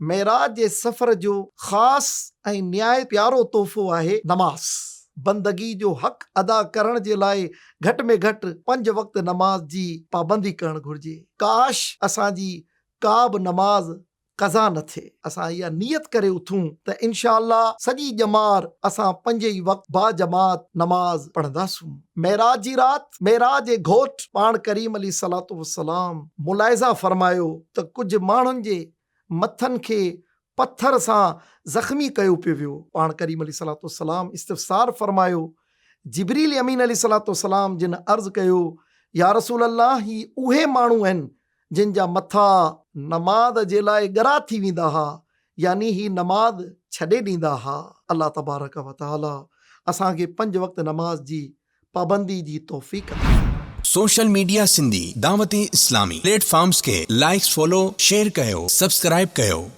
मेराज जे सफ़र जो ख़ासि ऐं न्याय प्यारो तोहफ़ो आहे नमाज़। बंदगी जो हक़ अदा करण जे लाइ घटि में घटि 5 वक़्त नमाज जी पाबंदी करणु घुर्जे। काश असांजी का बि नमाज़ कज़ा न थिए। असां इहा नियत करे उथूं त इंशा अल्लाह सॼी ॼमार असां 5 ई वक़्त बा जमात नमाज पढ़ंदासूं। मेराज जी राति मेराज जे घोट पाण करीम अली सलातो वसलाम मुलाइज़ा फरमायो त कुझु माण्हुनि जे मथनि खे पत्थर सां ज़ख़्मी कयो पियो वियो। पाण करीम अली सलातो वसलाम इस्तिफ़सार फरमायो। जिब्रील अमीन अली सलातो वसलाम जिन अर्ज़ कयो, या रसूल अल्लाह, ही उहे माण्हू आहिनि जिन जा मथा नमाज़ जे लाइ ॻरा थी वेंदा हुआ, यानी ही नमाज़ छॾे ॾींदा हुआ। अल्लाह तबारक व तआला असांखे 5 वक़्त नमाज जी पाबंदी जी तौफ़ीक़ अता फ़रमाए। Social media Sindhi Dawat Islami platforms के लाइक्स फॉलो शेयर कयो, सब्सक्राइब कयो।